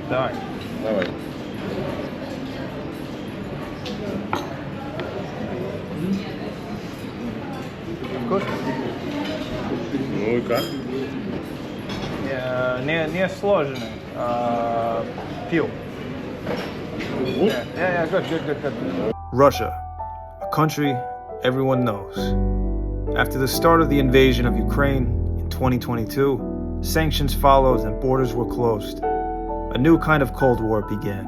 Давай. Давай. Вкусно? Ну и как? Не сложный. Пил. Yeah, good. Russia, a country everyone knows. After the start of the invasion of Ukraine in 2022, sanctions followed and borders were closed. A new kind of Cold War began.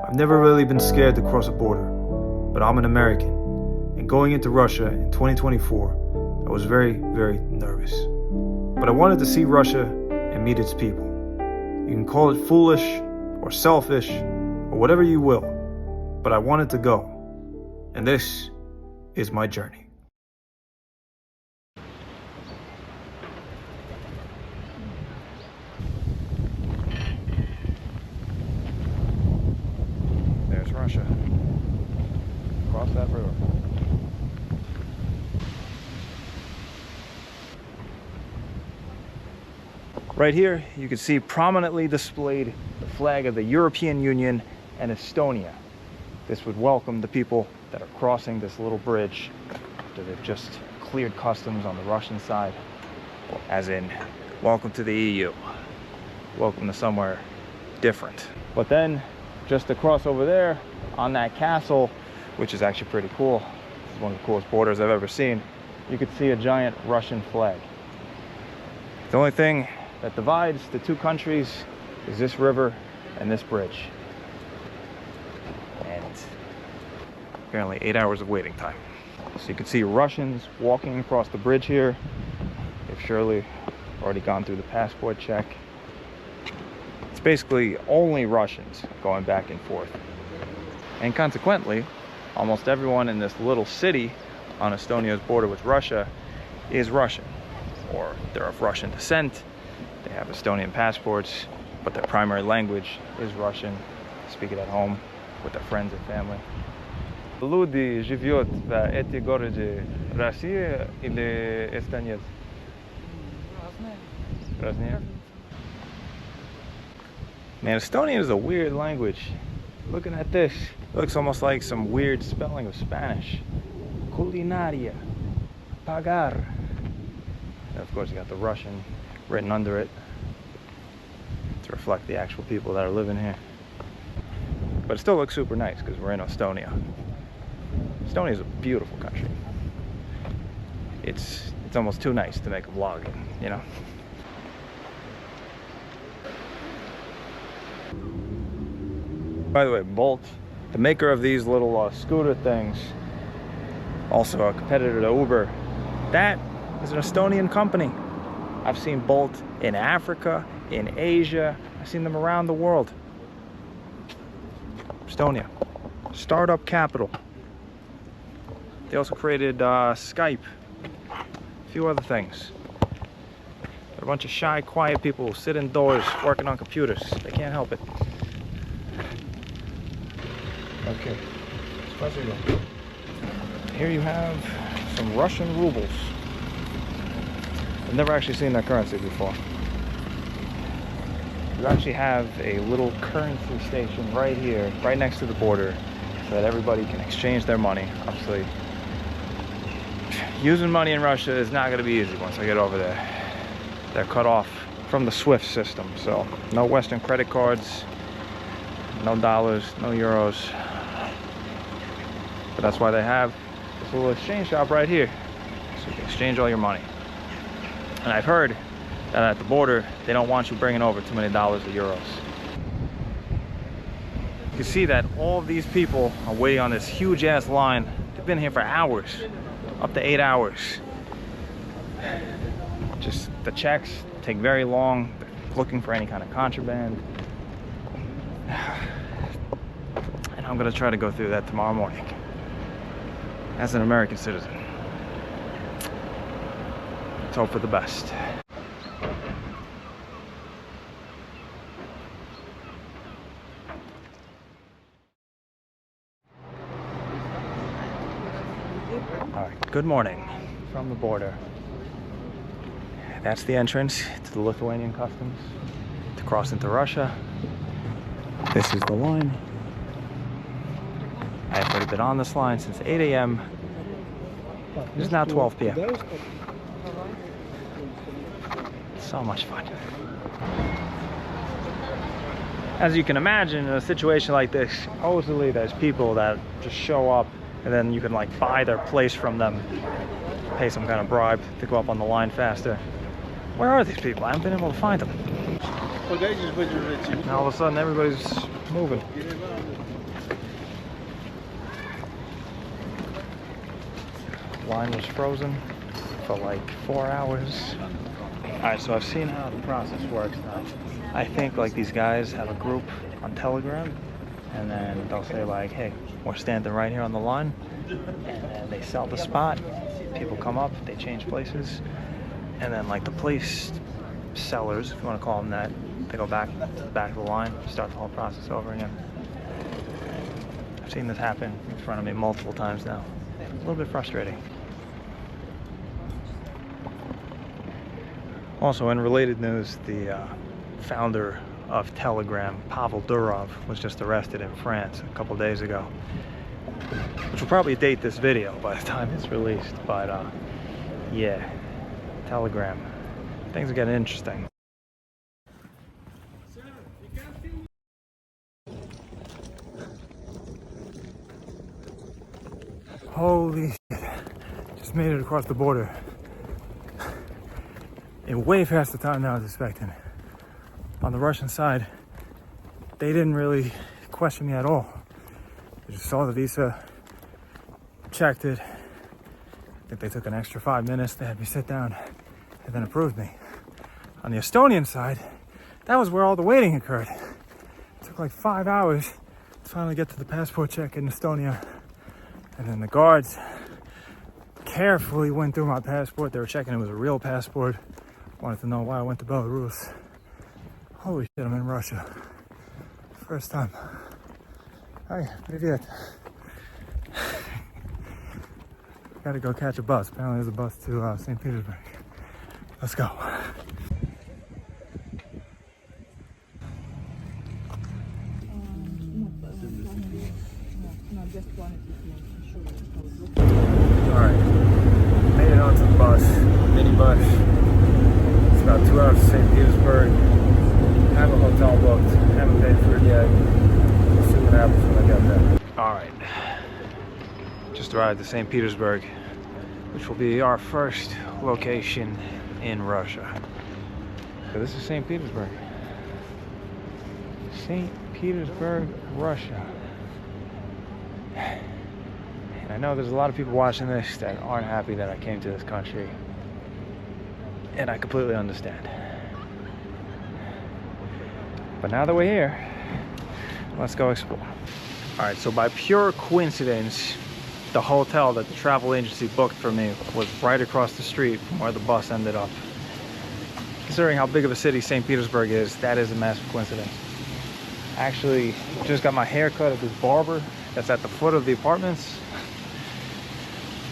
I've never really been scared to cross a border, but I'm an American, and going into Russia in 2024, I was very, very nervous. But I wanted to see Russia and meet its people. You can call it foolish or selfish or whatever you will, but I wanted to go, and this is my journey. There's Russia. Across that river. Right here, you can see prominently displayed the flag of the European Union and Estonia. This would welcome the people that are crossing this little bridge after they've just cleared customs on the Russian side, as in, welcome to the EU. Welcome to somewhere different. But then, just across over there, on that castle, which is actually pretty cool, this is one of the coolest borders I've ever seen, you could see a giant Russian flag. The only thing that divides the two countries is this river and this bridge. And apparently 8 hours of waiting time. So you can see Russians walking across the bridge here. They've surely already gone through the passport check. It's basically only Russians going back and forth. And consequently, almost everyone in this little city on Estonia's border with Russia is Russian, or they're of Russian descent. They have Estonian passports, but their primary language is Russian. They speak it at home with their friends and family. Люди живет в эти городе Россия или эстонец? Разные. Man, Estonian is a weird language. Looking at this, it looks almost like some weird spelling of Spanish. Culinaria, pagar. And of course, you got the Russian written under it to reflect the actual people that are living here. But it still looks super nice because we're in Estonia. Estonia is a beautiful country. It's almost too nice to make a vlog in, you know? By the way, Bolt, the maker of these little scooter things, also a competitor to Uber, that is an Estonian company. I've seen Bolt in Africa, in Asia. I've seen them around the world. Estonia, startup capital. They also created Skype, a few other things. They're a bunch of shy, quiet people who sit indoors working on computers. They can't help it. Okay, here you have some Russian rubles. I've never actually seen that currency before. You actually have a little currency station right here, right next to the border, so that everybody can exchange their money. Obviously, using money in Russia is not going to be easy once I get over there. They're cut off from the SWIFT system, so no Western credit cards, no dollars, no euros. But that's why they have this little exchange shop right here, so you can exchange all your money. And I've heard that at the border, they don't want you bringing over too many dollars or euros. You can see that all of these people are waiting on this huge ass line. They've been here for hours, up to 8 hours. Just the checks take very long. They're looking for any kind of contraband. And I'm gonna try to go through that tomorrow morning as an American citizen. Let's hope for the best. All right, good morning from the border. That's the entrance to the Lithuanian customs to cross into Russia. This is the line. I've already been on this line since 8 a.m. It's now 12 p.m. So much fun. As you can imagine, in a situation like this, supposedly there's people that just show up and then you can like buy their place from them, pay some kind of bribe to go up on the line faster. Where are these people? I haven't been able to find them. Now all of a sudden everybody's moving. Line was frozen for like 4 hours. Alright, so I've seen how the process works now. I think like these guys have a group on Telegram, and then they'll say like, hey, we're standing right here on the line, and then they sell the spot. People come up, they change places, and then like the place sellers, if you want to call them that, they go back to the back of the line, start the whole process over again. I've seen this happen in front of me multiple times now. It's a little bit frustrating. Also, in related news, the founder of Telegram, Pavel Durov, was just arrested in France a couple days ago, which will probably date this video by the time it's released. But yeah, Telegram, things are getting interesting. Holy shit, just made it across the border in way faster time than I was expecting. On the Russian side, they didn't really question me at all. They just saw the visa, checked it. I think they took an extra 5 minutes. They had me sit down and then approved me. On the Estonian side, that was where all the waiting occurred. It took like 5 hours to finally get to the passport check in Estonia. And then the guards carefully went through my passport. They were checking it was a real passport. Wanted to know why I went to Belarus. Holy shit, I'm in Russia. First time. Hi, привет. Gotta go catch a bus. Apparently there's a bus to St. Petersburg. Let's go. Alright, made it onto the bus, minibus. It's about 2 hours to St. Petersburg. Have a hotel booked, haven't paid for it yet. We'll see what happens when I get there. Alright, just arrived at St. Petersburg, which will be our first location in Russia. So this is St. Petersburg. St. Petersburg, Russia. And I know there's a lot of people watching this that aren't happy that I came to this country. And I completely understand. But now that we're here, let's go explore. Alright, so by pure coincidence, the hotel that the travel agency booked for me was right across the street from where the bus ended up. Considering how big of a city St. Petersburg is, that is a massive coincidence. I actually just got my hair cut at this barber that's at the foot of the apartments.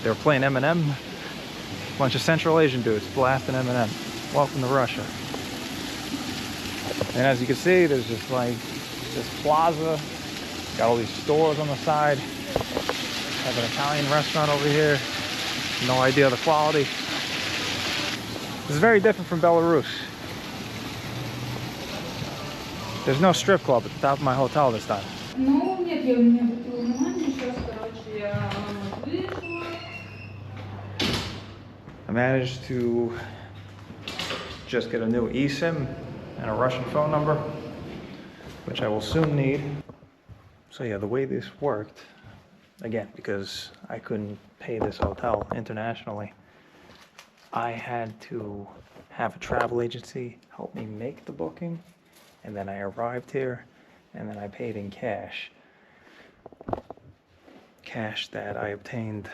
They were playing Eminem. Bunch of Central Asian dudes blasting Eminem. Welcome to Russia. And as you can see, there's just like this plaza. Got all these stores on the side. Have an Italian restaurant over here. No idea the quality. This is very different from Belarus. There's no strip club at the top of my hotel this time. I managed to just get a new eSIM and a Russian phone number, which I will soon need. So yeah, the way this worked, again, because I couldn't pay this hotel internationally, I had to have a travel agency help me make the booking, and then I arrived here, and then I paid in cash. Cash that I obtained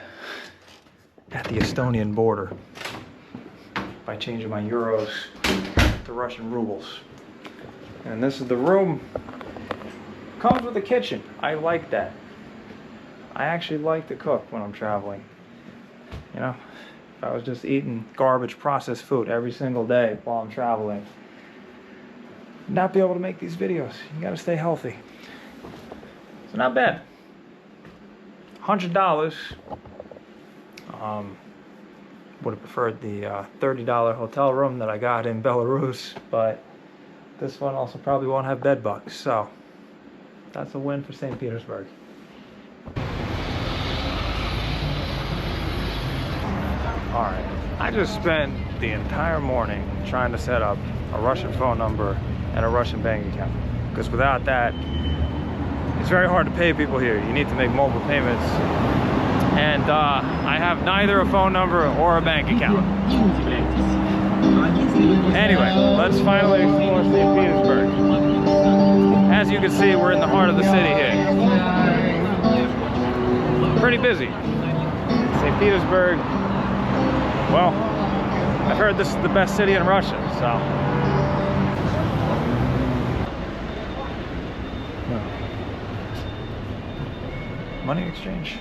at the Estonian border by changing my euros to Russian rubles. And this is the room. Comes with a kitchen. I like that. I actually like to cook when I'm traveling. You know, if I was just eating garbage processed food every single day while I'm traveling, not be able to make these videos. You gotta stay healthy. So not bad. $100. Would have preferred the $30 hotel room that I got in Belarus, but this one also probably won't have bed bugs, so that's a win for St. Petersburg. Alright, I just spent the entire morning trying to set up a Russian phone number and a Russian bank account, because without that, it's very hard to pay people here. You need to make mobile payments, and I have neither a phone number or a bank account. Anyway, let's finally explore St. Petersburg. As you can see, we're in the heart of the city here. Pretty busy. St. Petersburg, well, I've heard this is the best city in Russia, so. Money exchange.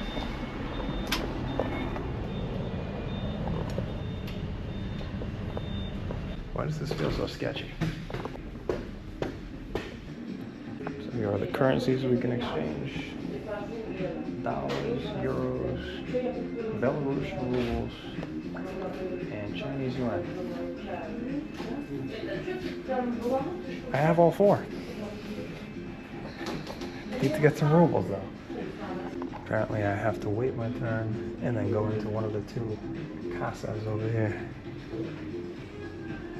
Why does this feel so sketchy? So here are the currencies we can exchange. Dollars, euros, Belarus rubles, and Chinese yuan. I have all four. Need to get some rubles though. Apparently I have to wait my turn and then go into one of the two casas over here.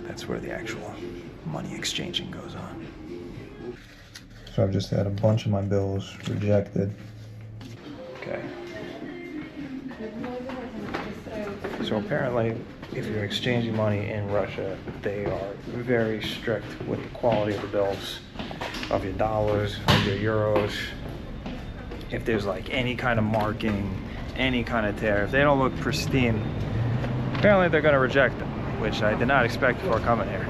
That's where the actual money exchanging goes on. So I've just had a bunch of my bills rejected. Okay. So apparently, if you're exchanging money in Russia, they are very strict with the quality of the bills, of your dollars, of your euros. If there's like any kind of marking, any kind of tear, if they don't look pristine, apparently they're gonna reject them, which I did not expect before coming here.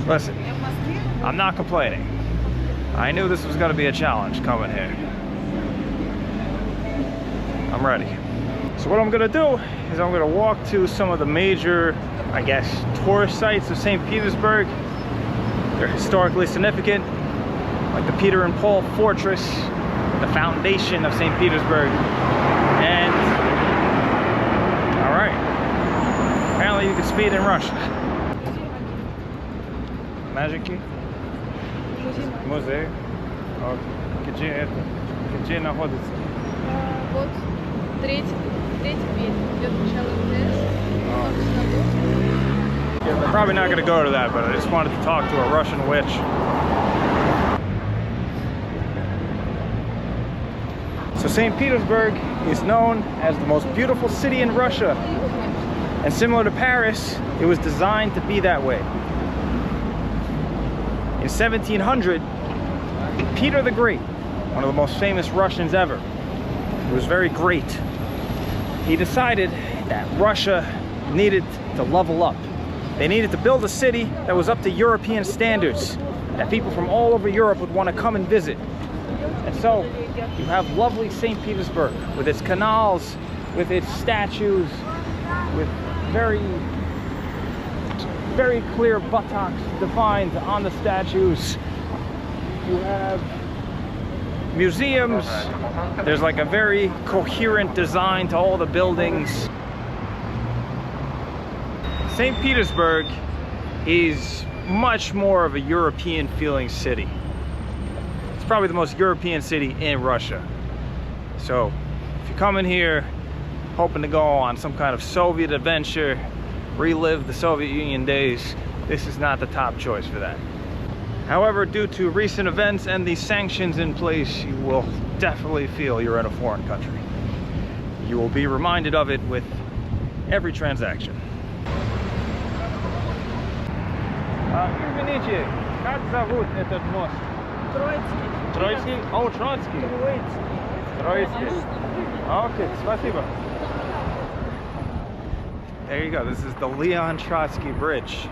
Listen, I'm not complaining. I knew this was gonna be a challenge coming here. I'm ready. So what I'm gonna do is I'm gonna walk to some of the major, I guess, tourist sites of St. Petersburg. They're historically significant, like the Peter and Paul Fortress, the foundation of St. Petersburg. And, all right, apparently you can speed in Russia. Magic key? Музей. Где находится? Вот третий дверь идет сначала вниз, Yeah, they're probably not going to go to that, but I just wanted to talk to a Russian witch. So St. Petersburg is known as the most beautiful city in Russia. And similar to Paris, it was designed to be that way. In 1700, Peter the Great, one of the most famous Russians ever, who was very great, he decided that Russia needed to level up. They needed to build a city that was up to European standards, that people from all over Europe would want to come and visit. And so you have lovely St. Petersburg with its canals, with its statues, with very clear buttocks defined on the statues. You have museums. There's like a very coherent design to all the buildings. St. Petersburg is much more of a European feeling city. It's probably the most European city in Russia. So if you come in here hoping to go on some kind of Soviet adventure, relive the Soviet Union days, this is not the top choice for that. However, due to recent events and the sanctions in place, you will definitely feel you're in a foreign country. You will be reminded of it with every transaction. Извините, как зовут этот мост? Троицкий. Троицкий? О, Троицкий. Троицкий. Okay, спасибо. There you go. This is the Leon Trotsky Bridge.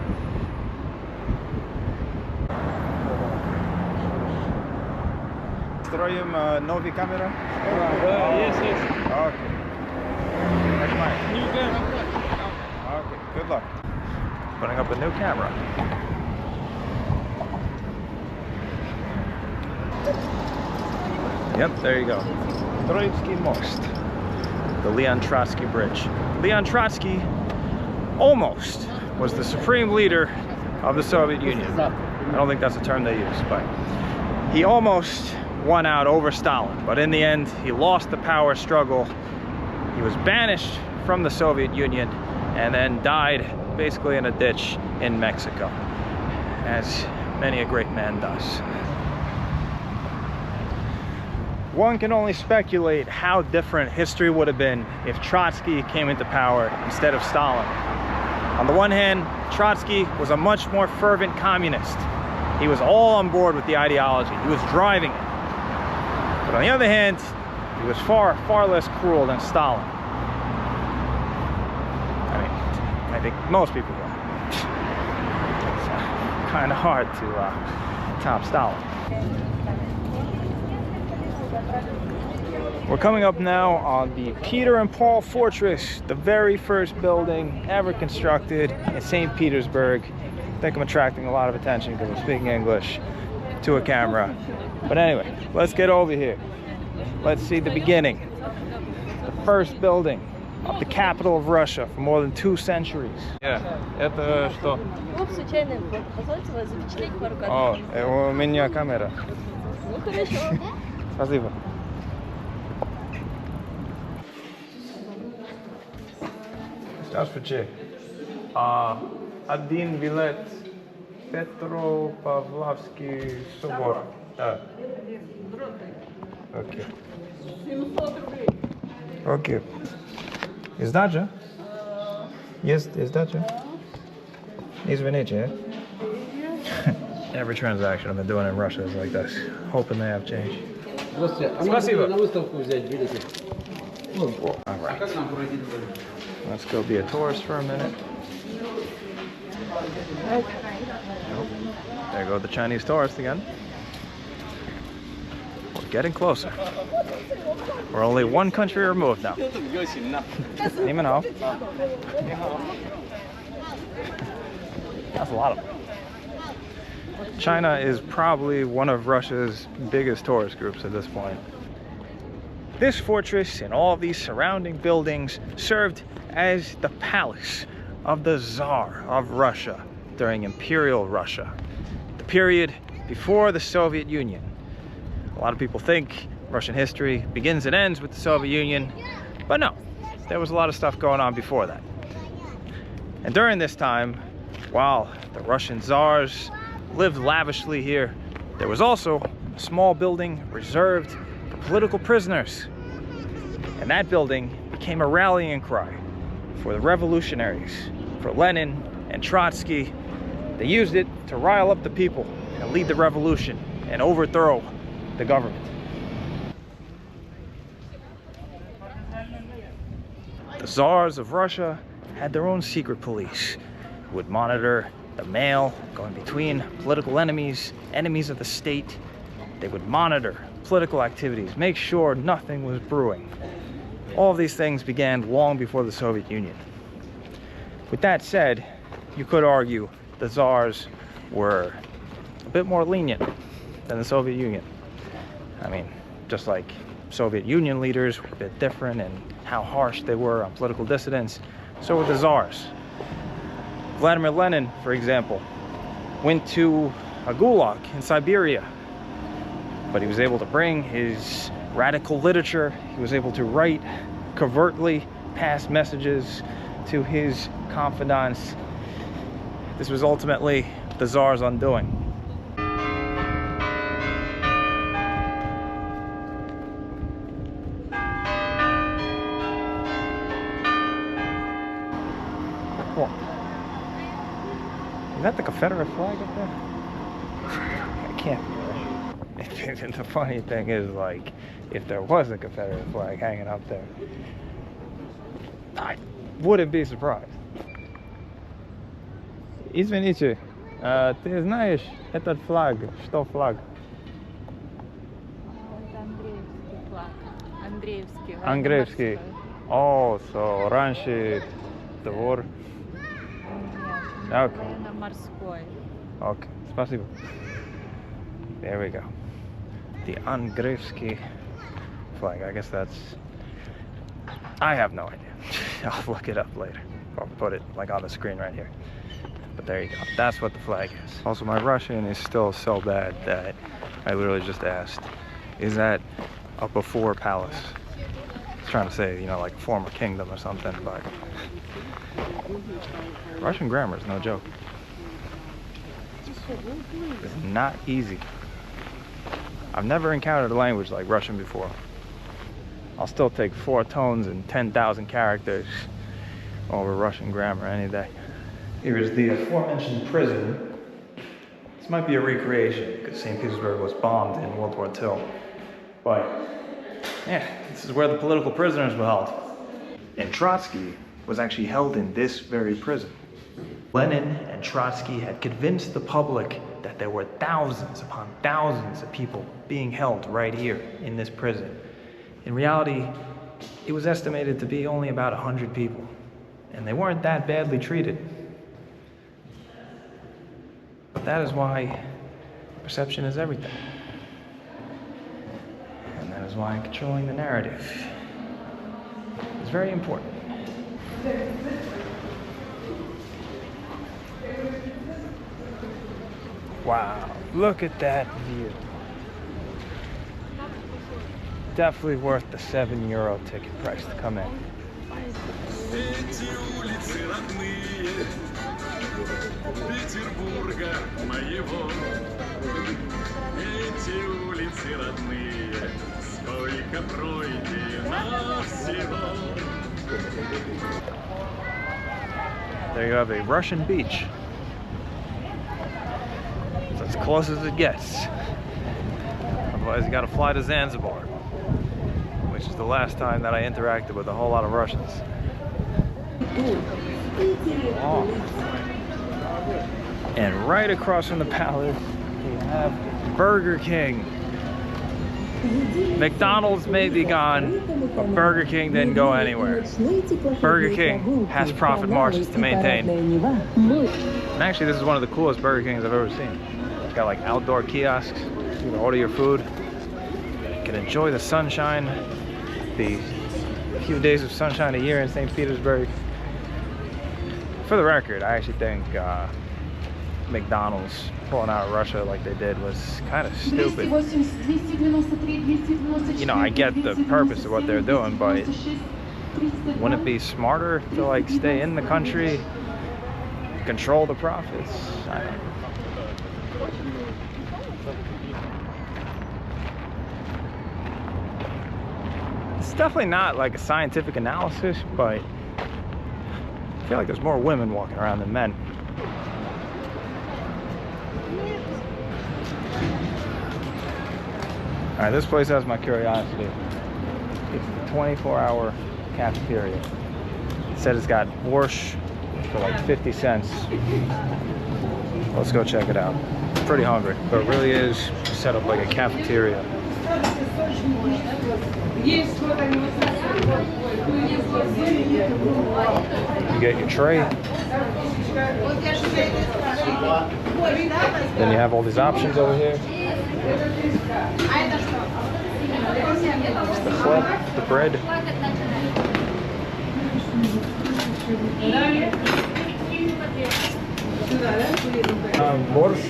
Строим новые камеры? Yes. Okay. Нажимай. Okay, good luck. putting up a new camera. Yep, there you go. Troitsky Most. The Leon Trotsky Bridge. Leon Trotsky almost was the supreme leader of the Soviet Union. I don't think that's a term they use, but he almost won out over Stalin. But in the end, he lost the power struggle. He was banished from the Soviet Union and then died basically in a ditch in Mexico, as many a great man does. One can only speculate how different history would have been if Trotsky came into power instead of Stalin. On the one hand, Trotsky was a much more fervent communist. He was all on board with the ideology. He was driving it. But on the other hand, he was far less cruel than Stalin. I mean, I think most people will. It's kind of hard to top Stalin. We're coming up now on the Peter and Paul Fortress, the very first building ever constructed in St. Petersburg. I think I'm attracting a lot of attention because I'm speaking English to a camera. But anyway, let's get over here. Let's see the beginning. The first building of the capital of Russia for more than 2 centuries. Yeah, это что? Ну, случайно, позвольте вас запечатлеть пару кадров. О, у меня камера. Ну, хорошо. Спасибо. Здравствуйте. Один билет Петропавловский собор. Да. Окей. 700 рублей. Окей. Is дача? Есть дача? Извините. Every transaction I've been doing in Russia is like this, hoping they have change. Спасибо. All right. Let's go be a tourist for a minute. Nope. There go the Chinese tourist again. We're getting closer. We're only one country removed now. That's a lot of them. China is probably one of Russia's biggest tourist groups at this point. This fortress and all of these surrounding buildings served as the palace of the Tsar of Russia during Imperial Russia, the period before the Soviet Union. A lot of people think Russian history begins and ends with the Soviet Union, but no, there was a lot of stuff going on before that. And during this time, while the Russian Tsars lived lavishly here, there was also a small building reserved for political prisoners. And that building became a rallying cry for the revolutionaries, for Lenin and Trotsky. They used it to rile up the people and lead the revolution and overthrow the government. The Tsars of Russia had their own secret police who would monitor the mail going between political enemies, enemies of the state. They would monitor political activities, make sure nothing was brewing. All of these things began long before the Soviet Union. With that said, you could argue the Tsars were a bit more lenient than the Soviet Union. I mean, just like Soviet Union leaders were a bit different in how harsh they were on political dissidents, so were the Tsars. Vladimir Lenin, for example, went to a gulag in Siberia, but he was able to bring his radical literature. He was able to write covertly, pass messages to his confidants. This was ultimately the Tsar's undoing. Cool. Is that the Confederate flag up there? It can't be, right? And the funny thing is, like, if there was a Confederate flag hanging up there, I wouldn't be surprised. Извините, ты знаешь этот флаг? Что флаг? Андреевский. Андреевский. Oh, so раньше двор. Нет, Okay. На морской. Okay. Спасибо. There we go. The Angrevsky flag. I guess that's... I have no idea. I'll look it up later. I'll put it like on the screen right here. But there you go. That's what the flag is. Also, my Russian is still so bad that I literally just asked, is that a before palace? I was trying to say, you know, like a former kingdom or something, but Russian grammar is no joke. It's not easy. I've never encountered a language like Russian before. I'll still take 4 tones and 10,000 characters over Russian grammar any day. Here is the aforementioned prison. This might be a recreation because St. Petersburg was bombed in World War II. But yeah, this is where the political prisoners were held. And Trotsky was actually held in this very prison. Lenin and Trotsky had convinced the public that there were thousands upon thousands of people being held right here in this prison. In reality, it was estimated to be only about 100 people, and they weren't that badly treated. But that is why perception is everything. And that is why controlling the narrative is very important. Wow, look at that view. Definitely worth the €7 ticket price to come in. There you have a Russian beach. It's as close as it gets. Otherwise you gotta fly to Zanzibar, which is the last time that I interacted with a whole lot of Russians. Oh. And right across from the palace, we have Burger King. McDonald's may be gone, but Burger King didn't go anywhere. Burger King has profit margins to maintain. And actually, this is one of the coolest Burger Kings I've ever seen. It's got like outdoor kiosks. You can order your food. You can enjoy the sunshine, the few days of sunshine a year in St. Petersburg. For the record, I actually think McDonald's pulling out of Russia like they did was kind of stupid. You know, I get the purpose of what they're doing, but wouldn't it be smarter to like stay in the country, control the profits? I don't know. It's definitely not like a scientific analysis, but I feel like there's more women walking around than men. All right, this place has my curiosity. It's the 24-hour cafeteria. It said it's got borscht for like 50 cents. Let's go check it out. I'm pretty hungry, but it really is set up like a cafeteria. You get your tray. Then you have all these options over here. The flip, the bread. Borscht.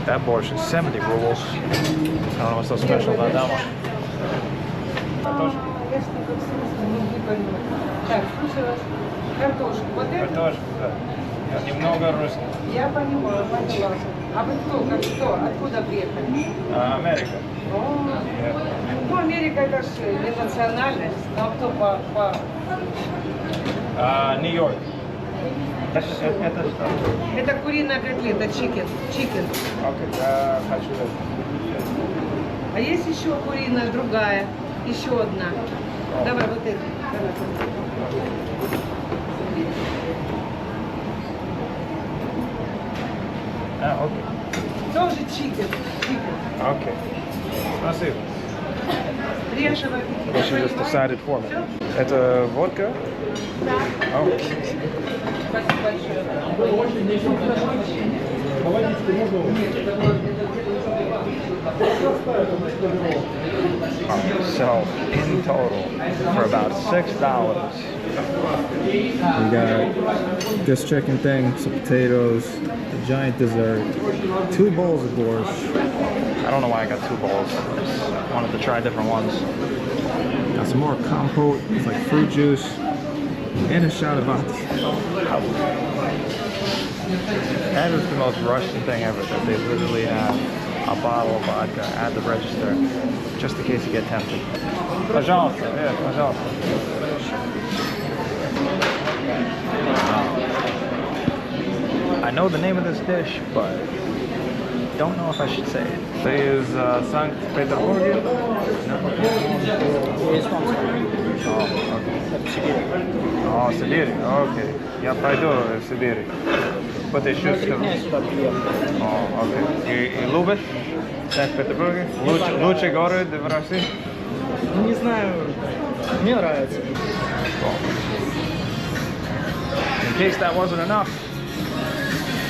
That borscht is 70 rubles. I don't know what's so special about that one. Картошка, да. Немного русский. Я поняла. А вы кто? Как кто? Откуда приехали? Америка. Ну, Америка это же не национальность. Ну, а кто по... Нью-Йорк. Это что? Это куриная котлета, чикен. Окей, я хочу. А есть еще куриная, другая. Еще одна. Давай вот эту. Окей. Тоже чикен. Окей. Спасибо. Приятного Well, she just аппетита. decided for me. Это водка? Oh. Спасибо большое. So in total, for about $6, we got this chicken thing, some potatoes, a giant dessert, 2 bowls of borscht. I don't know why I got 2 bowls. I just wanted to try different ones. Got some more compote, it's like fruit juice, and a shot of vodka. That is the most Russian thing ever, that they literally have a bottle of vodka at the register, just in case you get tempted. Пожалуйста, yeah, пожалуйста. I know the name of this dish, but don't know if I should say it. This is St. Petersburg. Oh, okay. Oh, Sibir. Okay. Я пойду в Сибирь. But they should still. Oh, okay. И любишь Санкт-Петербург? Лучший город в России? Не знаю, мне нравится. In case that wasn't enough,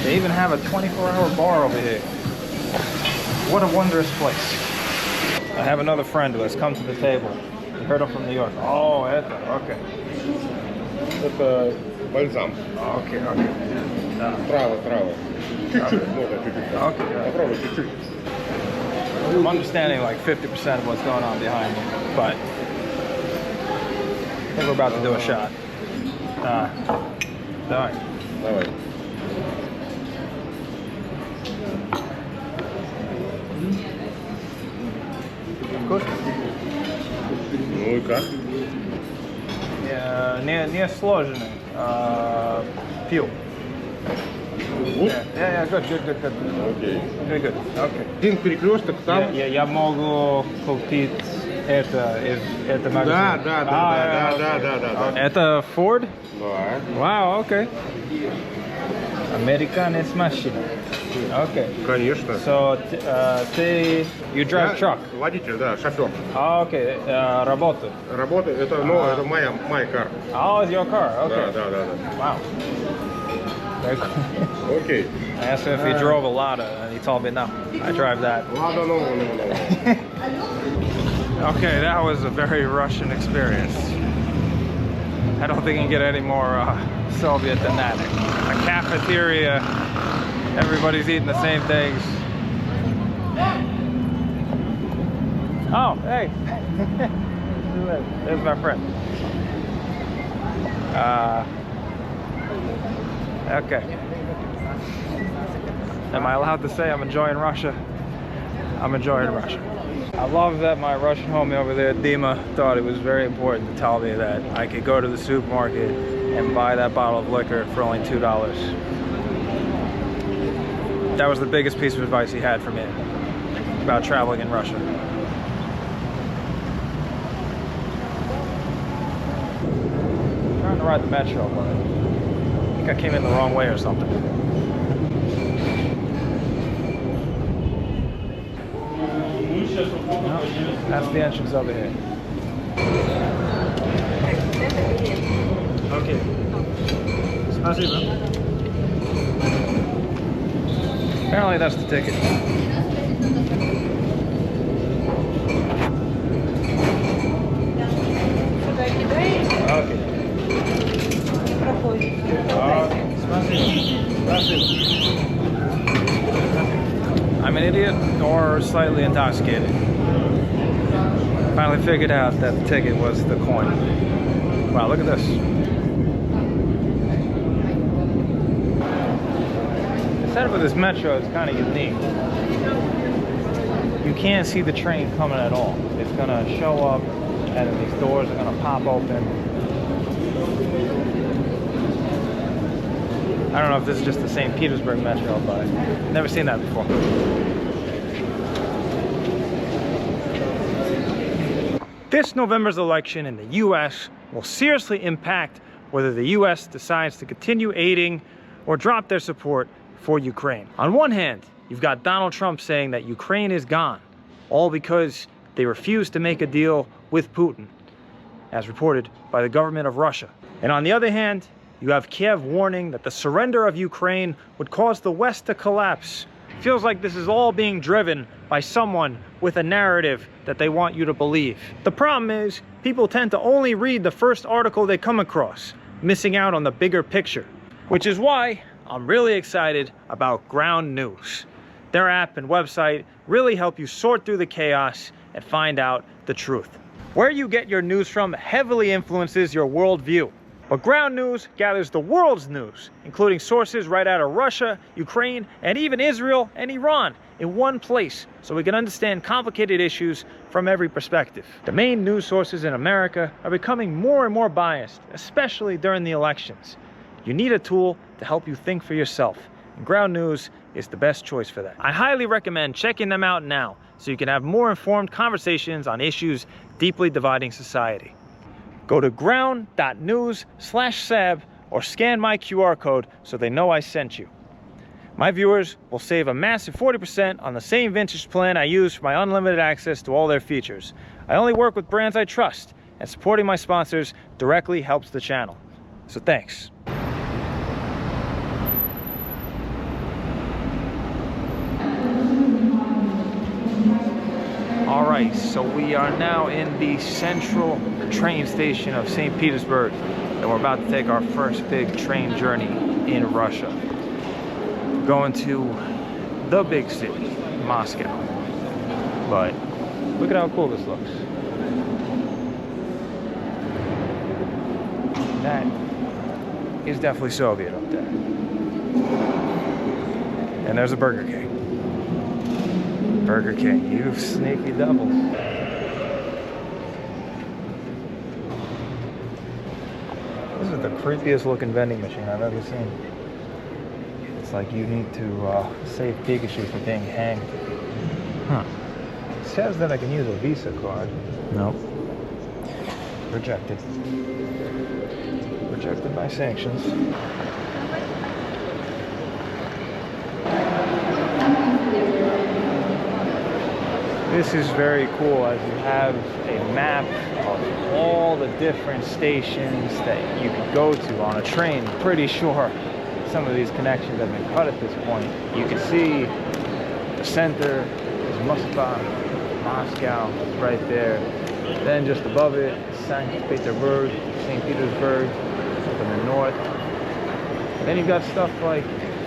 they even have a 24-hour bar over here. What a wondrous place. I have another friend who has come to the table. You heard him from New York. Oh, okay. Это бальзам. Okay. Трава. Чуть-чуть, много, чуть-чуть. Okay. Попробуй чуть-чуть. I'm understanding like 50% of what's going on behind me, but I think we're about to do a shot. Давай. Давай. Вкусно? Ну и как? Не сложный. Пил. Yeah, good. Окей. Very good. Okay. Один перекресток там. Я могу купить это магазин. Да. Это Ford? Да. Wow, okay. American's machine. Okay. Конечно. So, you drive truck? Водитель, да, шофер. Okay. Работа. Работа, это, ну, это моя кар. Oh, it's your car. Okay. Да. Wow. Very cool. Окей. I asked him if he drove a Lada, and he told me no. I drive that. Ладно, no. Okay, that was a very Russian experience. I don't think you can get any more Soviet than that. A cafeteria, everybody's eating the same things. Oh, hey. There's my friend. Okay. Am I allowed to say I'm enjoying Russia? I'm enjoying Russia. I love that my Russian homie over there, Dima, thought it was very important to tell me that I could go to the supermarket and buy that bottle of liquor for only $2. That was the biggest piece of advice he had for me about traveling in Russia. I'm trying to ride the metro, but I think I came in the wrong way or something. No, that's the entrance over here. Okay. Спасибо. Apparently that's the ticket. Okay. I'm an idiot or slightly intoxicated. Finally figured out that the ticket was the coin. Wow, look at this. The setup of this metro is kind of unique. You can't see the train coming at all. It's gonna show up and then these doors are gonna pop open. I don't know if this is just the St. Petersburg metro, but I've never seen that before. This November's election in the US will seriously impact whether the US decides to continue aiding or drop their support for Ukraine. On one hand, you've got Donald Trump saying that Ukraine is gone, all because they refused to make a deal with Putin, as reported by the government of Russia. And on the other hand, you have Kiev warning that the surrender of Ukraine would cause the West to collapse. Feels like this is all being driven by someone with a narrative that they want you to believe. The problem is, people tend to only read the first article they come across, missing out on the bigger picture. Which is why I'm really excited about Ground News. Their app and website really help you sort through the chaos and find out the truth. Where you get your news from heavily influences your worldview. But Ground News gathers the world's news, including sources right out of Russia, Ukraine, and even Israel and Iran in one place, so we can understand complicated issues from every perspective. The main news sources in America are becoming more and more biased, especially during the elections. You need a tool to help you think for yourself, and Ground News is the best choice for that. I highly recommend checking them out now, so you can have more informed conversations on issues deeply dividing society. Go to ground.news/sab or scan my QR code so they know I sent you. My viewers will save a massive 40% on the same vintage plan I use for my unlimited access to all their features. I only work with brands I trust, and supporting my sponsors directly helps the channel. So thanks. Alright, so we are now in the central train station of St. Petersburg, and we're about to take our first big train journey in Russia. Going to the big city, Moscow. But look at how cool this looks. That is definitely Soviet up there. And there's a Burger King. Burger King, you sneaky devils. This is the creepiest looking vending machine I've ever seen. It's like you need to save Pikachu from being hanged. Huh. It says that I can use a Visa card. Nope. Rejected. Rejected by sanctions. This is very cool, as you have a map of all the different stations that you could go to on a train. Pretty sure some of these connections have been cut at this point. You can see the center is Moscow, right there. Then just above it, St. Petersburg, up in the north. And then you've got stuff like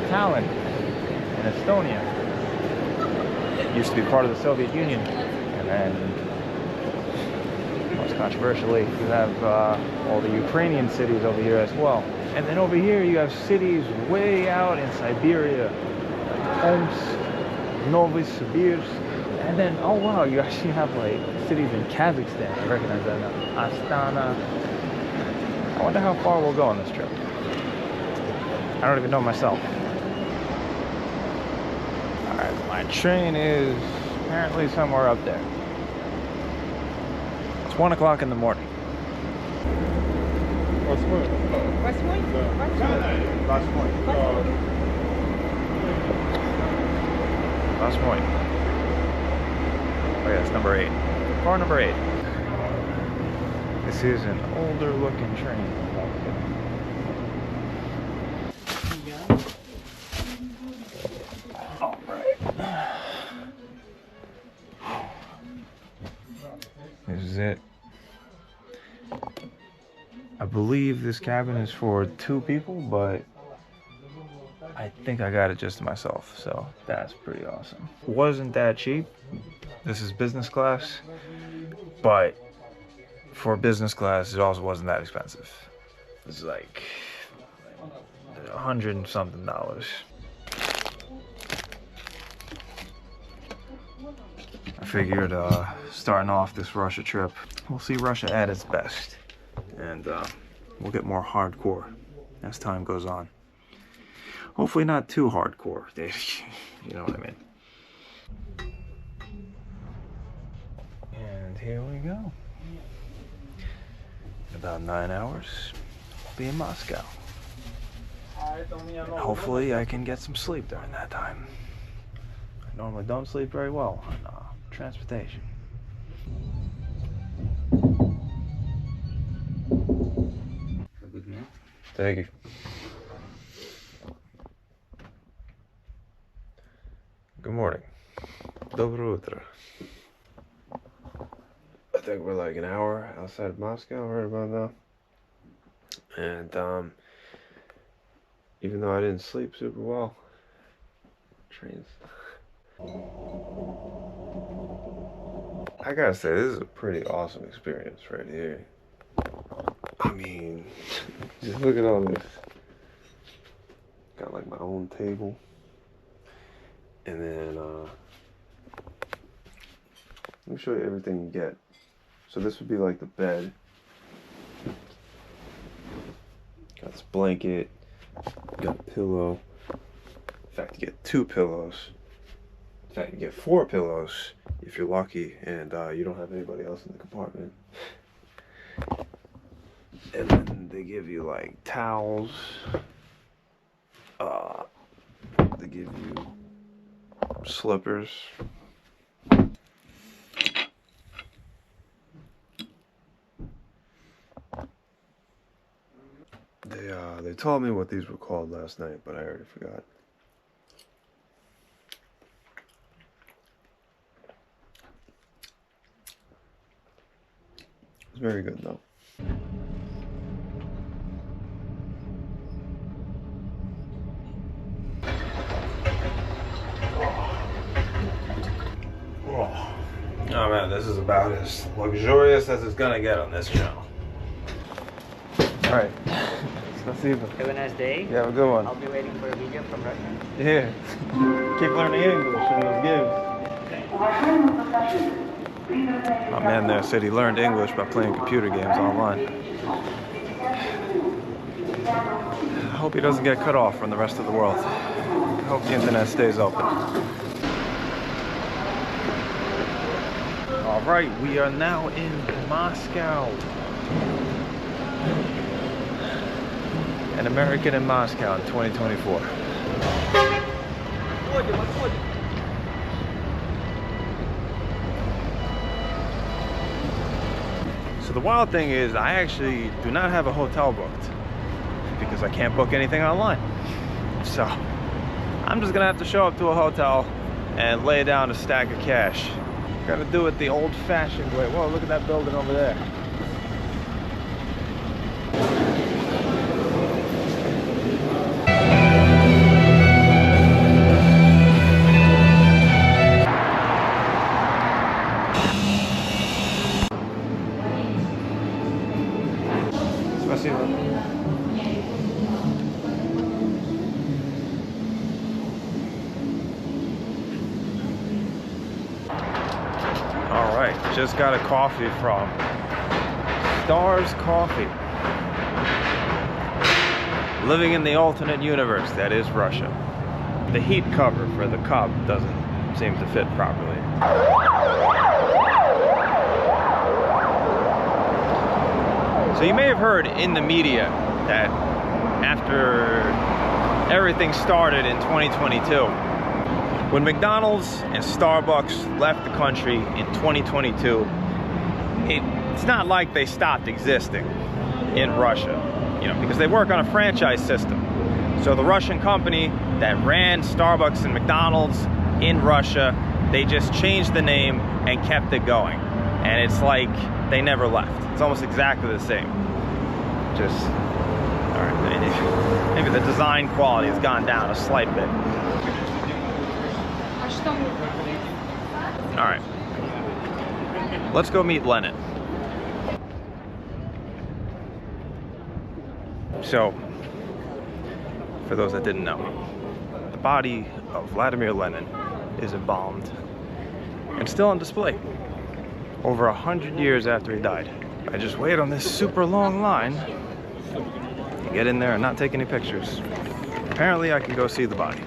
Tallinn and Estonia. Used to be part of the Soviet Union, and then most controversially you have all the Ukrainian cities over here as well. And then over here you have cities way out in Siberia, Omsk, Novosibirsk, and then oh wow, you actually have like cities in Kazakhstan. I recognize that now. Astana. I wonder how far we'll go on this trip. I don't even know myself. My train is apparently somewhere up there. It's 1 o'clock in the morning. Восьмой. Восьмой? Восьмой. Last morning. Oh yeah, it's number 8. Car number 8. This is an older looking train. This is it. I believe this cabin is for 2 people, but I think I got it just to myself, so that's pretty awesome. Wasn't that cheap. This is business class, but for business class, it also wasn't that expensive. It's like $100 and something. I figured starting off this Russia trip, we'll see Russia at its best, and we'll get more hardcore as time goes on. Hopefully not too hardcore, you know what I mean. And here we go. In about 9 hours, I'll be in Moscow. And hopefully I can get some sleep during that time. I normally don't sleep very well on transportation. Thank you. Good morning. Доброе утро. I think we're like an hour outside of Moscow right about now. And even though I didn't sleep super well, trains. I gotta say, this is a pretty awesome experience right here. I mean, just look at all this. Got like my own table. And then, let me show you everything you get. So this would be like the bed. Got this blanket. Got a pillow. In fact, you get 2 pillows. In fact, you get 4 pillows if you're lucky and you don't have anybody else in the compartment. And then they give you like towels. They give you slippers. They told me what these were called last night, but I already forgot. It's very good though. Oh man, this is about as luxurious as it's gonna get on this channel. Alright. Спасибо. Have a nice day. You have a good one. I'll be waiting for a video from Russia. Yeah. Keep learning English in those games. My man there said he learned English by playing computer games online. I hope he doesn't get cut off from the rest of the world. I hope the internet stays open. All right, we are now in Moscow. An American in Moscow in 2024. So the wild thing is, I actually do not have a hotel booked because I can't book anything online. So I'm just gonna have to show up to a hotel and lay down a stack of cash. Gotta do it the old-fashioned way. Whoa, look at that building over there. All right, just got a coffee from Stars Coffee. Living in the alternate universe that is Russia. The heat cover for the cup doesn't seem to fit properly. So you may have heard in the media that after everything started in 2022, when McDonald's and Starbucks left the country in 2022, it's not like they stopped existing in Russia, you know, because they work on a franchise system. So the Russian company that ran Starbucks and McDonald's in Russia, they just changed the name and kept it going. And it's like they never left. It's almost exactly the same. Just, all right, maybe the design quality has gone down a slight bit. All right, let's go meet Lenin. So, for those that didn't know, the body of Vladimir Lenin is embalmed and still on display over 100 years after he died. I just wait on this super long line and get in there and not take any pictures. Apparently I can go see the body.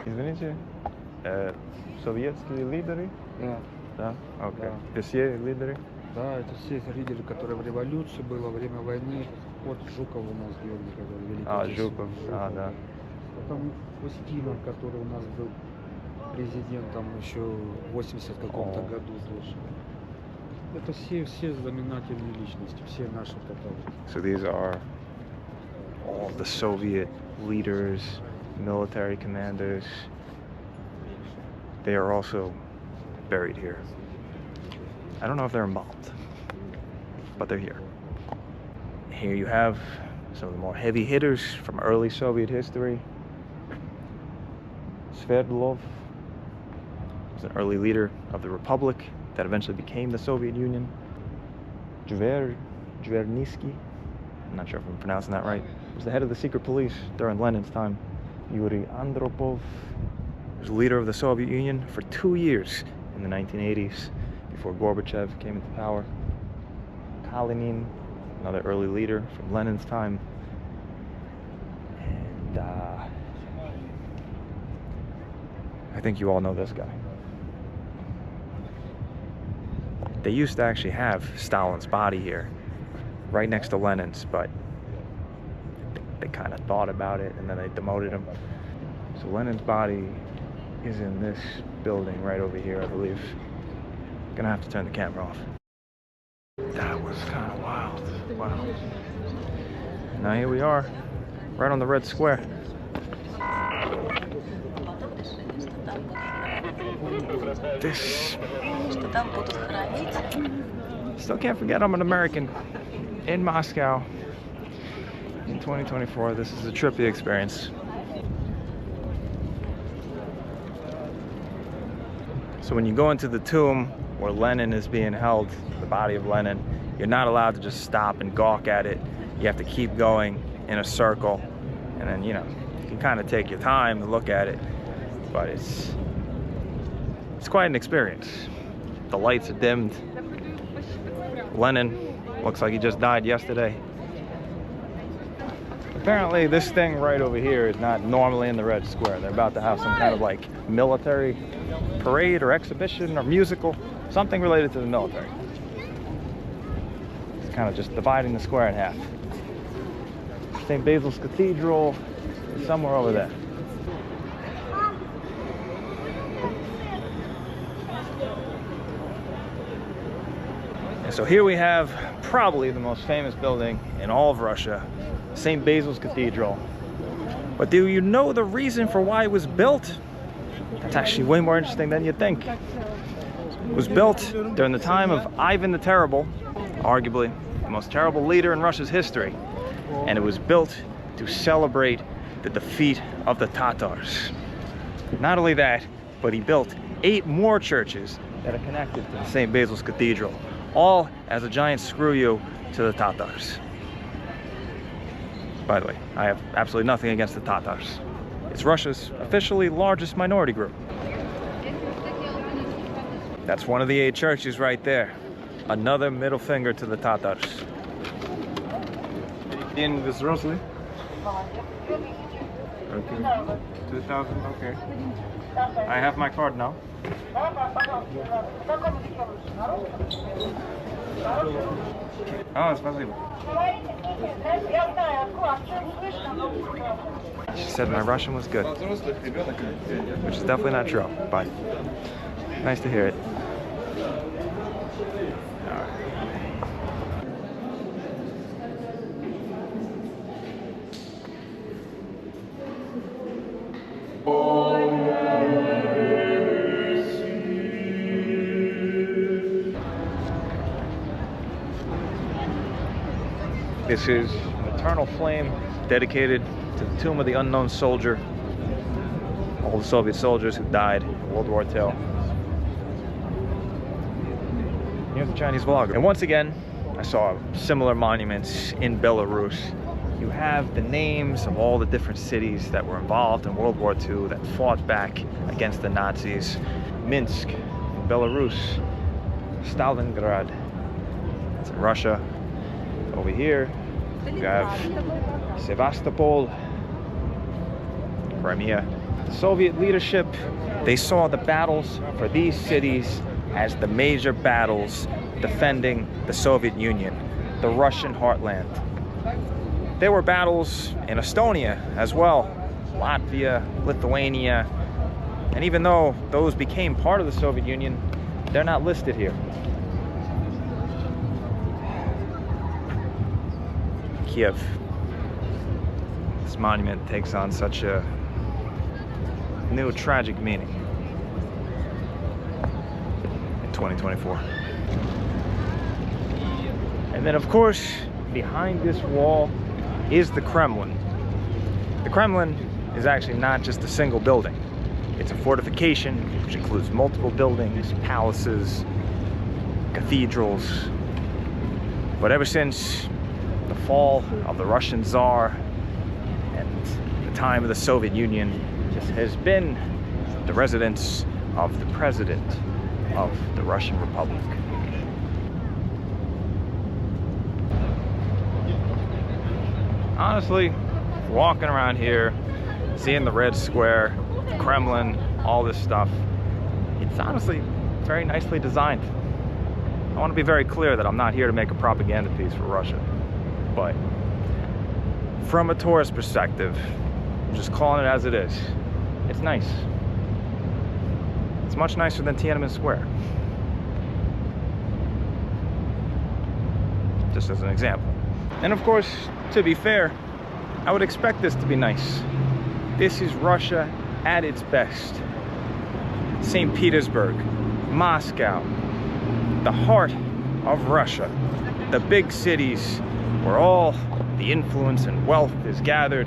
Извините, советские лидеры? Да. Да? Окей. Да. Все лидеры? Да, это все лидеры, которые в революции было, во время войны. Вот Жуков у нас Георгий, который великий. А, Жуков, да. Потом Устинов, который у нас был президентом еще в 80 каком-то году тоже. Это все знаменательные личности, все наши татары. So these are all the Soviet leaders, military commanders. They are also buried here. I don't know if they're embalmed, but they're here. Here you have some of the more heavy hitters from early Soviet history. Sverdlov was an early leader of the Republic that eventually became the Soviet Union. Zvernisky, I'm not sure if I'm pronouncing that right, was the head of the secret police during Lenin's time. Yuri Andropov was leader of the Soviet Union for 2 years in the 1980s before Gorbachev came into power. Kalinin, another early leader from Lenin's time. And I think you all know this guy. They used to actually have Stalin's body here, right next to Lenin's, but they kind of thought about it and then they demoted him. So Lenin's body is in this building right over here, I believe. Gonna have to turn the camera off. That was kind of wild. Wow. Now here we are, right on the Red Square. This. Still can't forget I'm an American in Moscow in 2024. This is a trippy experience. So when you go into the tomb where Lenin is being held, the body of Lenin, you're not allowed to just stop and gawk at it. You have to keep going in a circle, and then, you know, you can kind of take your time to look at it, but it's quite an experience. The lights are dimmed. Lenin looks like he just died yesterday. Apparently this thing right over here is not normally in the Red Square. They're about to have some kind of like military parade or exhibition or musical, something related to the military. It's kind of just dividing the square in half. St. Basil's Cathedral is somewhere over there. And so here we have probably the most famous building in all of Russia, St. Basil's Cathedral. But do you know the reason for why it was built? That's actually way more interesting than you think. It was built during the time of Ivan the Terrible, arguably the most terrible leader in Russia's history. And it was built to celebrate the defeat of the Tatars. Not only that, but he built 8 more churches that are connected to the St. Basil's Cathedral, all as a giant screw you to the Tatars. By the way, I have absolutely nothing against the Tatars. It's Russia's officially largest minority group. That's one of the 8 churches right there. Another middle finger to the Tatars. In this Rosely? Okay. 2000, okay. I have my card now. Oh, спасибо. She said my Russian was good, which is definitely not true, but nice to hear it. This is an eternal flame dedicated to the tomb of the unknown soldier, all the Soviet soldiers who died in World War II. Here's the Chinese vlogger. And once again, I saw similar monuments in Belarus. You have the names of all the different cities that were involved in World War II that fought back against the Nazis. Minsk in Belarus, Stalingrad, that's in Russia. Over here, you have Sevastopol, Crimea. The Soviet leadership, they saw the battles for these cities as the major battles defending the Soviet Union, the Russian heartland. There were battles in Estonia as well, Latvia, Lithuania, and even though those became part of the Soviet Union, they're not listed here. Kiev, this monument takes on such a new tragic meaning in 2024. And then, of course, behind this wall is the Kremlin. The Kremlin is actually not just a single building. It's a fortification which includes multiple buildings, palaces, cathedrals. But ever since the fall of the Russian Tsar and the time of the Soviet Union, this has been the residence of the president of the Russian Republic. Honestly, walking around here, seeing the Red Square, the Kremlin, all this stuff, it's honestly very nicely designed. I want to be very clear that I'm not here to make a propaganda piece for Russia, but from a tourist perspective, I'm just calling it as it is. It's nice. It's much nicer than Tiananmen Square. Just as an example. And of course, to be fair, I would expect this to be nice. This is Russia at its best. St. Petersburg, Moscow, the heart of Russia, the big cities where all the influence and wealth is gathered.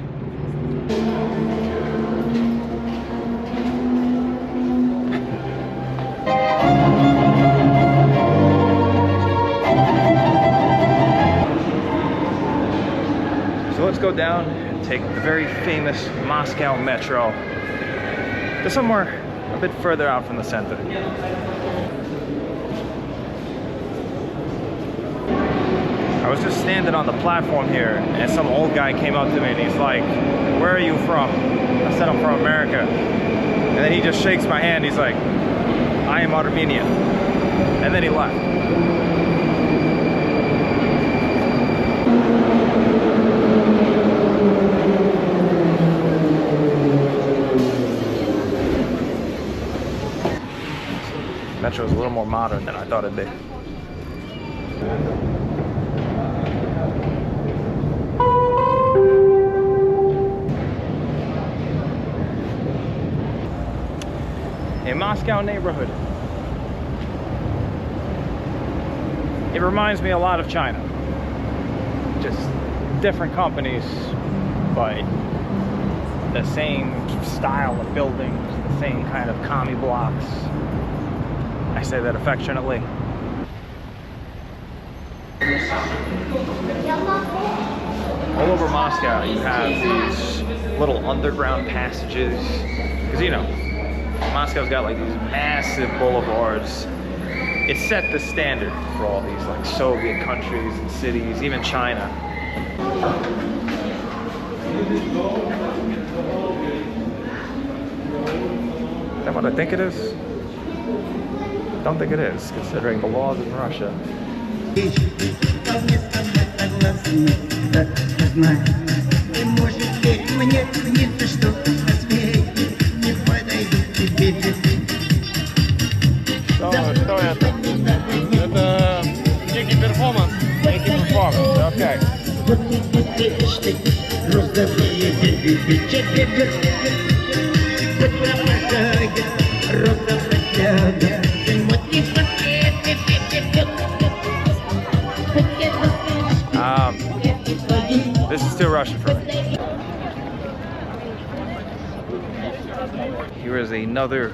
So let's go down and take the very famous Moscow Metro to somewhere a bit further out from the center. I was just standing on the platform here and some old guy came up to me and he's like, "Where are you from?" I said, "I'm from America." And then he just shakes my hand. He's like, "I am Armenian." And then he left. Metro is a little more modern than I thought it'd be. A Moscow neighborhood. It reminds me a lot of China. Just different companies, but the same style of buildings, the same kind of commie blocks. I say that affectionately. All over Moscow you have these little underground passages, because you know, Moscow's got like these massive boulevards. It set the standard for all these like Soviet countries and cities, even China. Is that what I think it is? Don't think it is, considering the laws in Russia. Что это? Это некий перформанс. Некий перформанс, окей. This is still Russia for me. Here is another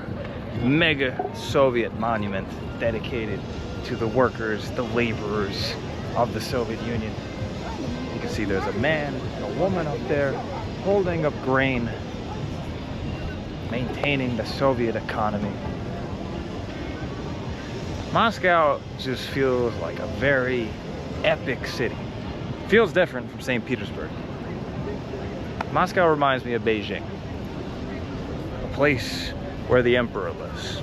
mega Soviet monument dedicated to the workers, the laborers of the Soviet Union. You can see there's a man and a woman up there holding up grain, maintaining the Soviet economy. Moscow just feels like a very epic city. Feels different from St. Petersburg. Moscow reminds me of Beijing, a place where the emperor lives.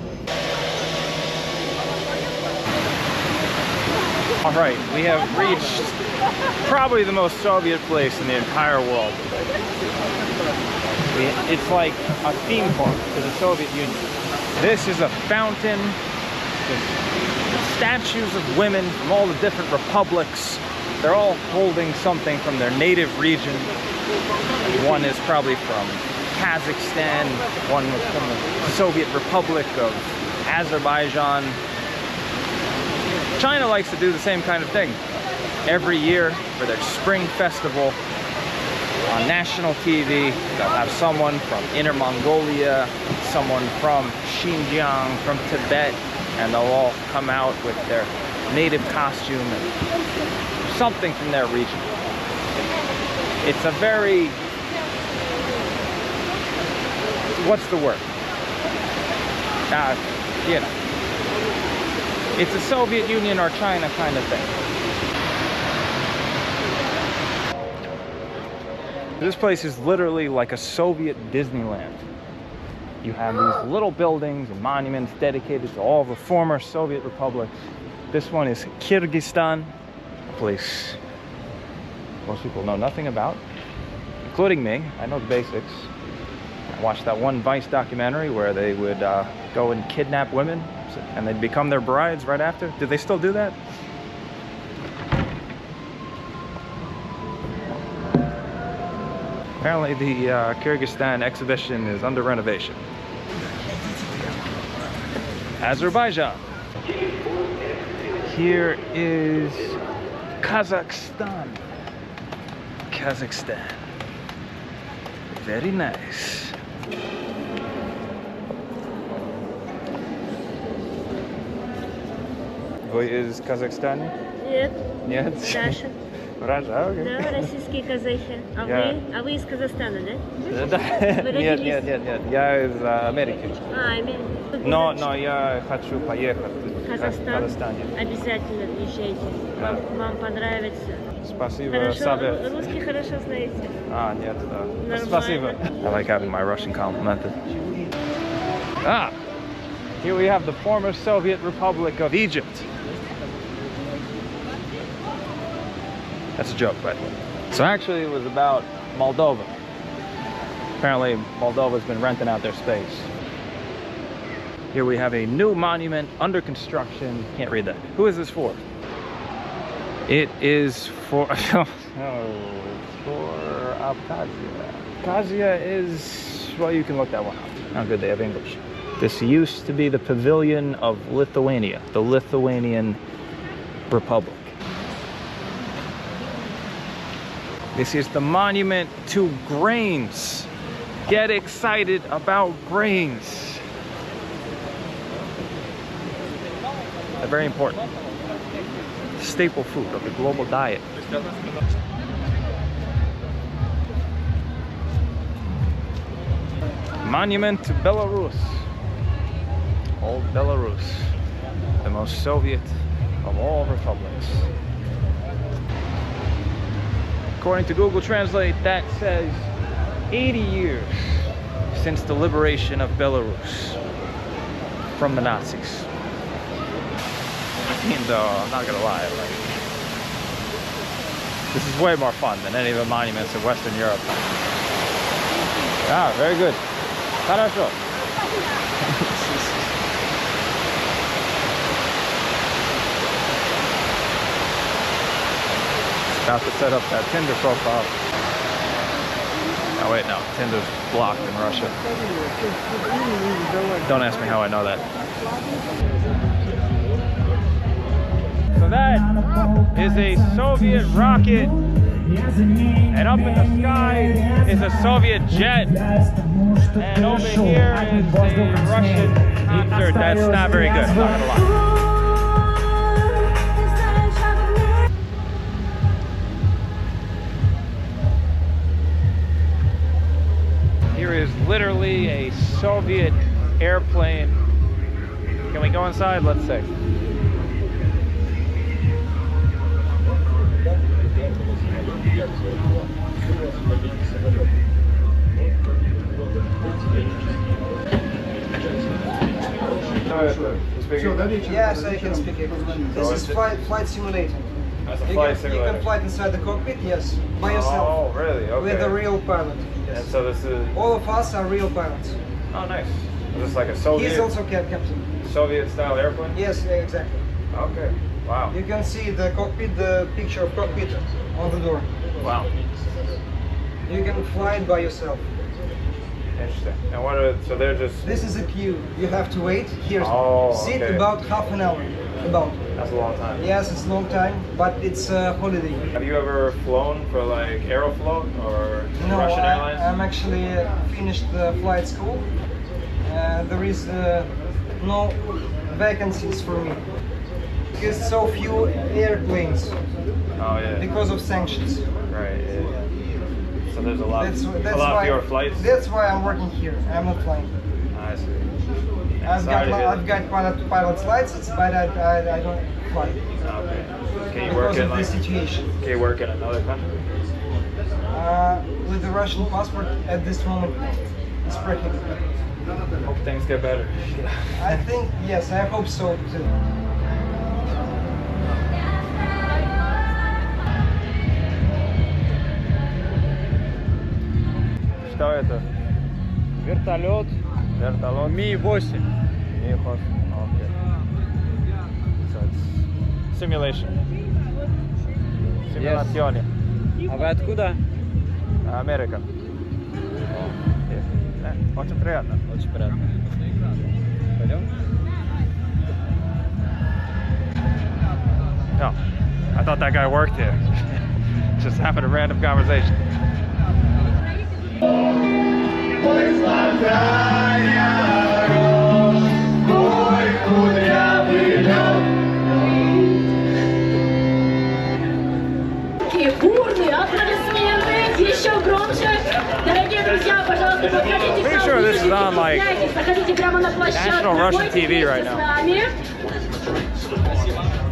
All right, we have reached probably the most Soviet place in the entire world. It's like a theme park to the Soviet Union. This is a fountain with statues of women from all the different republics They're all holding something from their native region. One is probably from Kazakhstan, one was from the Soviet Republic of Azerbaijan. China likes to do the same kind of thing. Every year for their spring festival on national TV, they'll have someone from Inner Mongolia, someone from Xinjiang, from Tibet, and they'll all come out with their native costume and something from their region. It's a very, what's the word? You know, it's a Soviet Union or China kind of thing. This place is literally like a Soviet Disneyland. You have these little buildings and monuments dedicated to all the former Soviet republics. This one is Kyrgyzstan, a place most people know nothing about, including me. I know the basics. I watched that one Vice documentary where they would go and kidnap women and they'd become their brides right after. Did they still do that? Apparently the Kyrgyzstan exhibition is under renovation. Azerbaijan. Here is Kazakhstan. Kazakhstan. Very nice. Вы из Казахстана? Нет, Нет? Даша. Раша, окей. Да, российские казахи. А Я- вы? А вы из Казахстана, да? Да. Нет, родились? нет. Я из Америки. А, именно. Но я хочу поехать в Казахстан. Казахстан. Обязательно езжайте. Вам понравится. Спасибо, Хорошо, совет. русский хорошо знаете. Нет, да. Нормально. Спасибо. I like having my Russian complimented. Here we have the former Soviet Republic of Egypt. That's a joke, by the way. So actually it was about Moldova. Apparently Moldova's been renting out their space. Here we have a new monument under construction. Can't read that. Who is this for? It is for, it's for Abkhazia. Abkhazia is, well, you can look that one up. How good they have English. This used to be the pavilion of Lithuania, the Lithuanian Republic. This is the monument to grains. Get excited about grains. They're very important. Staple food of the global diet. Monument to Belarus. Old Belarus. The most Soviet of all republics. According to Google Translate, that says 80 years since the liberation of Belarus from the Nazis. Though, I'm not gonna lie, this is way more fun than any of the monuments in Western Europe. Very good. Хорошо. About to set up that Tinder profile. Oh wait, no, Tinder's blocked in Russia. Don't ask me how I know that. So that is a Soviet rocket, and up in the sky is a Soviet jet, and over here is a Russian concert. That's not very good, I'm not gonna lie. Here is literally a Soviet airplane. Can we go inside? Let's see. Yes, I can speak English. This is flight simulator. That's a You flight can simulator. fly inside the cockpit, yes, by yourself. Oh, really? Okay. With a real pilot. Yes. And so this is... All of us are real pilots. Oh, nice. Is this like a Soviet... He's also captain. Soviet-style airplane? Yes, exactly. Okay. Wow. You can see the cockpit, the picture of cockpit on the door. Wow. You can fly it by yourself. Interesting. And what are, so they're just... This is a queue. You have to wait here. Oh, Sit okay. about half an hour. About. That's a long time. Yes, it's a long time, but it's a holiday. Have you ever flown for like Aeroflot or No, Russian Airlines? I'm actually finished the flight school. There is no vacancies for me. Because so few airplanes Oh yeah. because of sanctions. Right. Yeah. So there's a lot. That's a lot why, fewer flights. That's why I'm working here. I'm not flying. I see. I've Sorry to hear got pilot's license, but I don't fly that. Okay. Can you work because in of like? the situation. Can you work in another country? With the Russian passport at this moment, it's prohibited. Hope things get better. I think yes, I hope so too. Что это? Вертолет Вертолет? Ми-8. Ми-8. Okay. So it's simulation. Simulazione. А вы откуда? Америка. Очень приятно. Очень приятно. Пойдем? No, I thought that guy worked here. Just having a random conversation. Бурные аплодисменты, еще громче. Дорогие друзья, пожалуйста, подходите к нам. Pretty sure this is on like Заходите прямо на площадку. national Russian TV right now.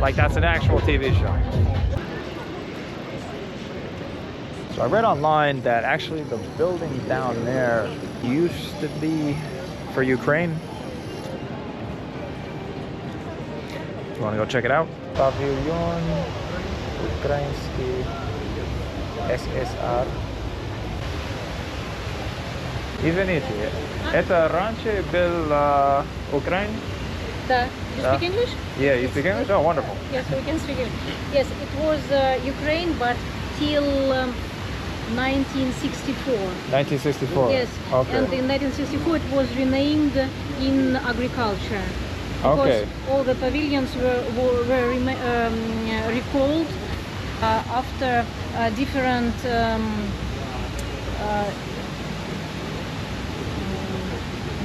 Like that's an actual TV show. So I read online that actually the building down there used to be for Ukraine. You want to go check it out? Павильон украинский СССР. Извините, это раньше был Украина? Да. You Yeah. speak English? Yeah, you speak English? Oh, wonderful. Yes, we can speak English. Yes, it was Ukraine, but till 1964. 1964. Yes, Okay. and in 1964 it was renamed in agriculture. Because Okay. all the pavilions were recalled after different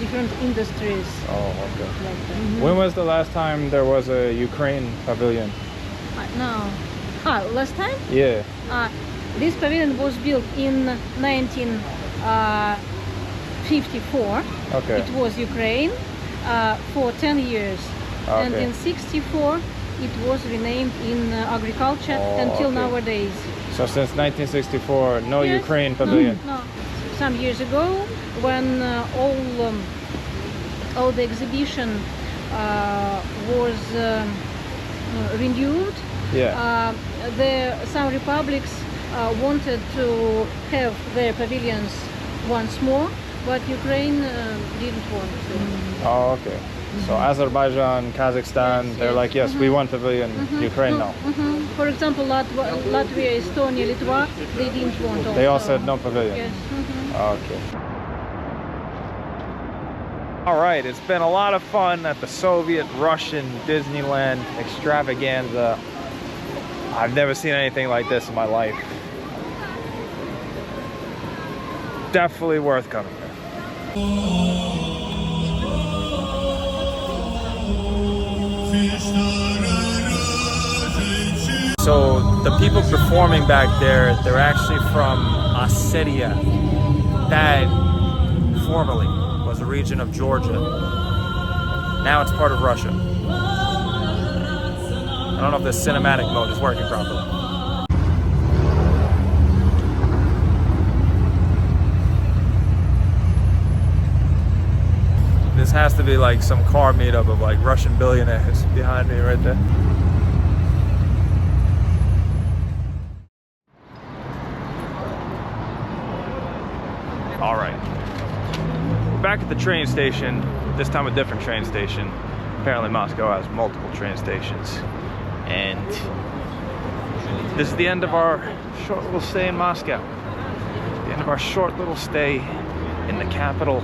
different industries. Oh, okay. Like that. When was the last time there was a Ukraine pavilion? No. Last time? Yeah. This pavilion was built in 1954. Okay. It was Ukraine for 10 years. And Okay. in 64 it was renamed in agriculture Oh, until okay. nowadays. So since 1964, no Yes. Ukraine pavilion. No. Some years ago, when all the exhibition was renewed, Yeah. some republics wanted to have their pavilions once more, but Ukraine didn't want to. Oh, okay. So Azerbaijan, Kazakhstan, Yes, they're yes. like, yes, we want pavilion. Ukraine, no. For example, Latvia, Estonia, Litva, they didn't want also. They all said no pavilion. Yes. Okay. All right, it's been a lot of fun at the Soviet-Russian Disneyland extravaganza. I've never seen anything like this in my life. Definitely worth coming here. So the people performing back there, they're actually from Ossetia. That formerly was a region of Georgia. Now it's part of Russia. I don't know if the cinematic mode is working properly. This has to be like some car meetup of like Russian billionaires behind me right there. All right, we're back at the train station, this time a different train station. Apparently Moscow has multiple train stations. And this is the end of our short little stay in Moscow. The end of our short little stay in the capital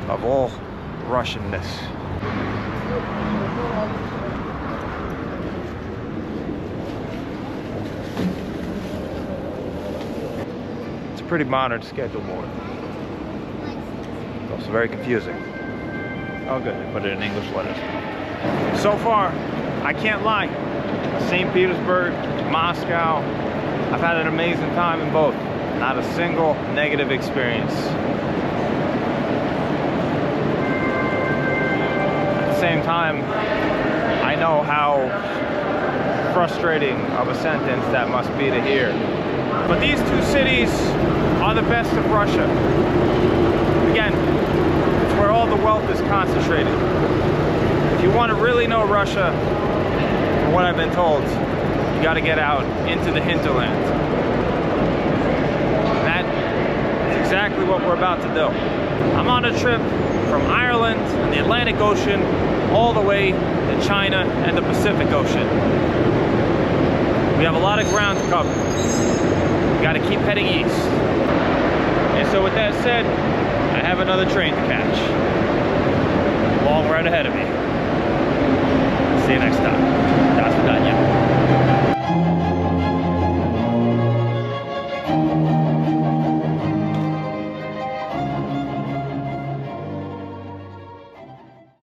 of all Russianness. It's a pretty modern schedule board. It's also very confusing. Oh good, they put it in English letters. So far, I can't lie. St. Petersburg, Moscow, I've had an amazing time in both. Not a single negative experience. At the same time, I know how frustrating of a sentence that must be to hear. But these two cities are the best of Russia. Again, it's where all the wealth is concentrated. If you want to really know Russia, from what I've been told, you got to get out into the hinterland. That is exactly what we're about to do. I'm on a trip from Ireland and the Atlantic Ocean all the way to China and the Pacific Ocean. We have a lot of ground to cover. We got to keep heading east. And so with that said, I have another train to catch. Long ride ahead of me. See you next time. До свидания.